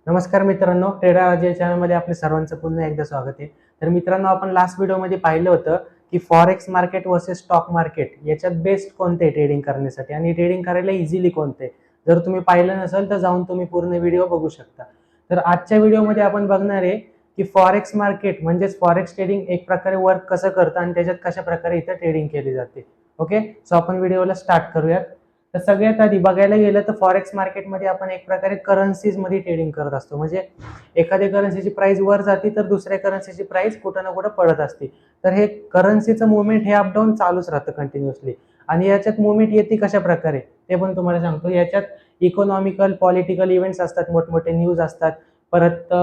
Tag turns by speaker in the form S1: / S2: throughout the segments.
S1: नमस्कार मित्रांनो, ट्रेडर अजय चॅनलमध्ये आपले सर्वांचं पुन्हा एकदा स्वागत आहे. तर मित्रांनो, आपण लास्ट व्हिडिओमध्ये पाहिलं होतं की forex market versus stock market याच्यात बेस्ट कोणते ट्रेडिंग करण्यासाठी आणि ट्रेडिंग करायला इझिली कोणते. जर तुम्ही पाहिलं नसेल तर जाऊन तुम्ही पूर्ण व्हिडिओ बघू शकता. तर आजच्या व्हिडिओमध्ये आपण बघणार आहे की फॉरेक्स मार्केट म्हणजेच फॉरेक्स ट्रेडिंग एक प्रकारे वर्क कसं करतं आणि त्याच्यात कशा प्रकारे इथं ट्रेडिंग केली जाते. ओके, सो आपण व्हिडिओला स्टार्ट करूयात. तर सगळ्यात आधी बघायला गेलं तर फॉरेक्स मार्केटमध्ये आपण एक प्रकारे करन्सीज मध्ये ट्रेडिंग करत असतो. म्हणजे एखाद्या करन्सीची प्राइस वर जाते तर दुसऱ्या करन्सीची प्राइस कुठं ना कुठं पडत असते. तर हे करन्सीचं मुवमेंट हे अपडाऊन चालूच राहतं कंटिन्युअसली. आणि याच्यात मुवमेंट येते कशा प्रकारे ते पण तुम्हाला सांगतो. याच्यात इकॉनॉमिकल पॉलिटिकल इव्हेंट्स असतात, मोठमोठे न्यूज असतात. परत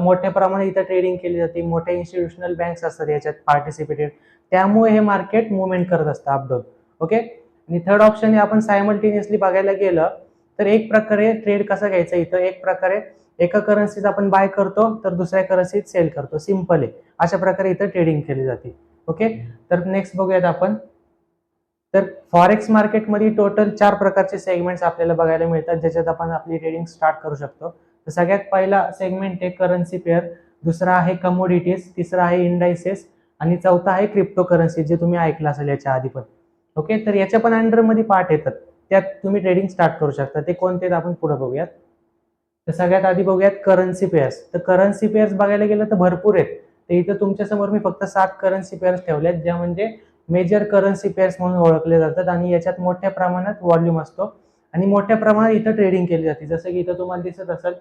S1: मोठ्या प्रमाणात इथं ट्रेडिंग केली जाते. मोठ्या इन्स्टिट्यूशनल बँक्स असतात याच्यात पार्टिसिपेटेड. त्यामुळे हे मार्केट मुवमेंट करत असतं अपडाऊन. ओके, आणि थर्ड ऑप्शन हे आपण सायमल्टेनियसली बघायला गेलं तर एक प्रकारे ट्रेड कसा घ्यायचा. इथं एक प्रकारे एका करन्सीत आपण बाय करतो तर दुसऱ्या करन्सीत सेल करतो. सिंपल आहे. अशा प्रकारे इथं ट्रेडिंग केली जाते. ओके, तर नेक्स्ट बघूयात आपण. तर फॉरेक्स मार्केटमध्ये टोटल 4 प्रकारचे सेगमेंट्स आपल्याला बघायला मिळतात ज्याच्यात आपण आपली ट्रेडिंग स्टार्ट करू शकतो. तर सगळ्यात पहिला सेगमेंट आहे करन्सी पेअर, दुसरा आहे कमोडिटीज, तिसरा आहे इंडायसेस आणि चौथा आहे क्रिप्टो करन्सी, जे तुम्ही ऐकलं असेल याच्या आधी पण. ओके, तर याच्या पण अंडरमध्ये पार्ट येतात, त्यात तुम्ही ट्रेडिंग स्टार्ट करू शकता. ते कोणते आपण पुढे बघूयात. तर सगळ्यात आधी बघूयात करन्सी पेअर्स. तर करन्सी पेअर्स बघायला गेलं तर भरपूर आहेत. तर इथं तुमच्या समोर मी फक्त 7 करन्सी पेअर्स ठेवल्यात, ज्या म्हणजे मेजर करन्सी पेअर्स म्हणून ओळखले जातात आणि याच्यात मोठ्या प्रमाणात व्हॉल्यूम असतो आणि मोठ्या प्रमाणात इथं ट्रेडिंग केली जाते. जसं की इथं तुम्हाला दिसत असेल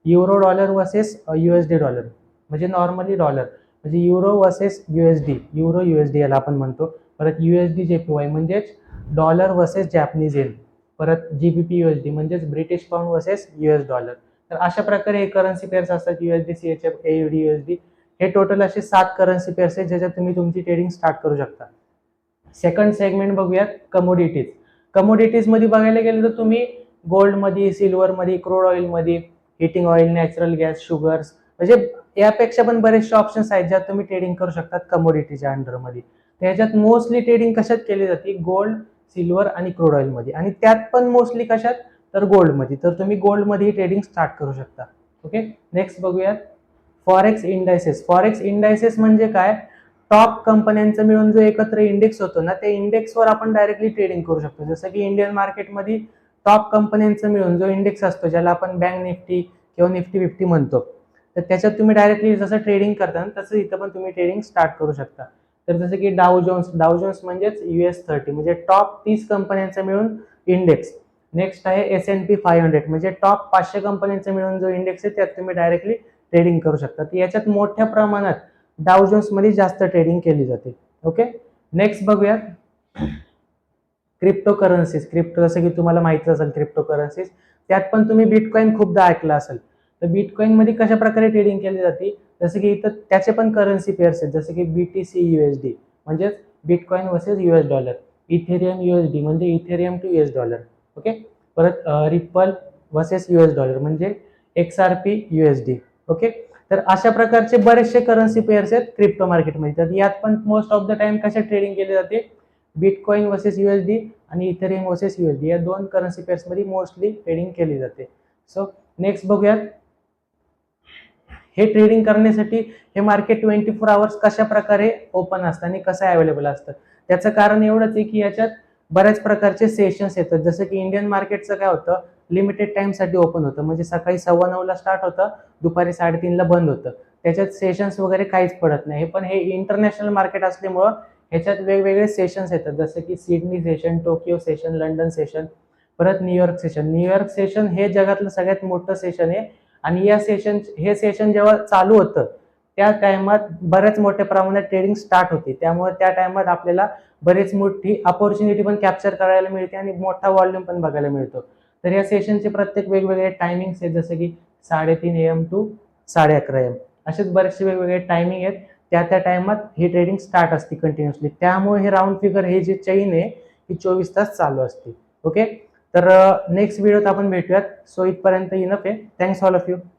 S1: euro dollar versus USD dollar, म्हणजे नॉर्मली डॉलर म्हणजे euro versus USD, euro USD याला आपण म्हणतो. परत यूएसडी जेपीवाय म्हणजेच डॉलर वर्सेस जॅपनीज येन. परत जीबीपी यूएसडी म्हणजेच British pound versus US dollar. तर अशा प्रकारे हे करन्सी पेअर्स असतात. USD, CHF, AUD, USD. हे टोटल असे 7 करन्सी पेअर्स आहेत ज्याच्यात तुम्ही तुमची ट्रेडिंग स्टार्ट करू शकता. सेकंड सेगमेंट बघूयात कमोडिटीज. कमोडिटीज मध्ये बघायला गेलं तर तुम्ही गोल्ड मध्ये, सिल्वर मध्ये, क्रूड ऑइल मध्ये, heating oil, natural gas, sugars, म्हणजे यापेक्षा पण बरेचसे ऑप्शन्स आहेत ज्यात तुम्ही ट्रेडिंग करू शकता कमोडिटीच्या अंडरमध्ये. त्याच्यात मोस्टली ट्रेडिंग कशात केली जाते, गोल्ड, सिल्वर आणि क्रूड ऑइल मध्ये, आणि त्यात पण मोस्टली कशात, तर गोल्ड मध्ये. तर तुम्ही गोल्ड मध्ये ट्रेडिंग स्टार्ट करू शकता. ओके, नेक्स्ट बघूयात फॉरेक्स इंडायसेस. फॉरेक्स इंडायसेस म्हणजे काय, टॉप कंपन्यांचं मिळून जो एकत्र इंडेक्स होतो ना, त्या इंडेक्सवर आपण डायरेक्टली ट्रेडिंग करू शकतो. जसं की इंडियन मार्केटमध्ये टॉप कंपन्यांचं मिळून जो इंडेक्स असतो, ज्याला आपण बँक निफ्टी किंवा निफ्टी 50 म्हणतो, तर त्याच्यात तुम्ही डायरेक्टली जसं ट्रेडिंग करता तसं इथं पण तुम्ही ट्रेडिंग स्टार्ट करू शकता. तर जसं की डाव जोन्स म्हणजेच US30, म्हणजे टॉप 30 कंपन्यांचं मिळून इंडेक्स. नेक्स्ट आहे S&P 500, म्हणजे टॉप 500 कंपन्यांचं मिळून जो इंडेक्स आहे त्यात तुम्ही डायरेक्टली ट्रेडिंग करू शकता. तर याच्यात मोठ्या प्रमाणात डाव जोन्स मध्ये जास्त ट्रेडिंग केली जाते. ओके, नेक्स्ट बघूयात क्रिप्टो करन्सीज. क्रिप्टो जसं की तुम्हाला माहिती असेल क्रिप्टो करन्सीज, त्यात पण तुम्ही बिटकॉइन खूपदा ऐकलं असेल. तर बिटकॉइन मध्ये कशा प्रकारे ट्रेडिंग केली जाते, जसं की इथं त्याचे पण करन्सी पेअर्स आहेत. जसं की BTC USD म्हणजेच bitcoin versus US dollar, Ethereum USD म्हणजे Ethereum to US dollar. Okay, परत रिपल वर्सेस US डॉलर म्हणजे XRP USD. ओके, तर अशा प्रकारचे बरेचसे करन्सी पेअर्स आहेत क्रिप्टो मार्केटमध्ये. तर यात पण मोस्ट ऑफ द टाइम कशा ट्रेडिंग केली जाते, बिटकॉइन वर्सेस USD आणि इथेरियम वर्सेस USD या दोन करन्सी पेअर्स मध्ये मोस्टली ट्रेडिंग केली जाते. सो नेक्स्ट बघूयात, हे ट्रेडिंग करण्यासाठी हे मार्केट 24 आवर्स कशा प्रकारे ओपन असतं आणि कसं अवेलेबल असतं. त्याचं कारण एवढंच आहे की याच्यात बऱ्याच प्रकारचे सेशन्स येतात. जसं की इंडियन मार्केटचं काय होतं, लिमिटेड टाइम साठी ओपन होतं, म्हणजे सकाळी 9:15 ला स्टार्ट होतं, दुपारी 3:30 ला बंद होतं. त्याच्यात सेशन्स वगैरे काहीच पडत नाही. पण हे इंटरनॅशनल मार्केट असल्यामुळं ह्याच्यात वेगवेगळे सेशन्स येतात. जसं की Sydney session, Tokyo session, London session, परत न्यूयॉर्क सेशन. न्यूयॉर्क सेशन हे जगातलं सगळ्यात मोठं सेशन आहे आणि हे सेशन जेव्हा चालू होतं त्या टाइमात बऱ्याच मोठ्या प्रमाणात ट्रेडिंग स्टार्ट होते. त्यामुळे त्या टाइमात आपल्याला बरेच मोठी अपॉर्च्युनिटी पण कॅप्चर करायला मिळते आणि मोठा व्हॉल्यूम पण बघायला मिळतो. तर या सेशनचे प्रत्येक वेगवेगळे टायमिंग्स आहेत. जसं की 3:30 AM टू 11:30 AM असेच बरेचसे वेगवेगळे टायमिंग आहेत. त्या टाइमात ही ट्रेडिंग स्टार्ट असते कंटिन्युअसली. त्यामुळे हे राऊंड फिगर हे जे चेन आहे ही 24 तास चालू असते. ओके, तर नेक्स्ट व्हिडिओत आपण भेटूयात. सो इथपर्यंत इनफ आहे. Thanks all of you.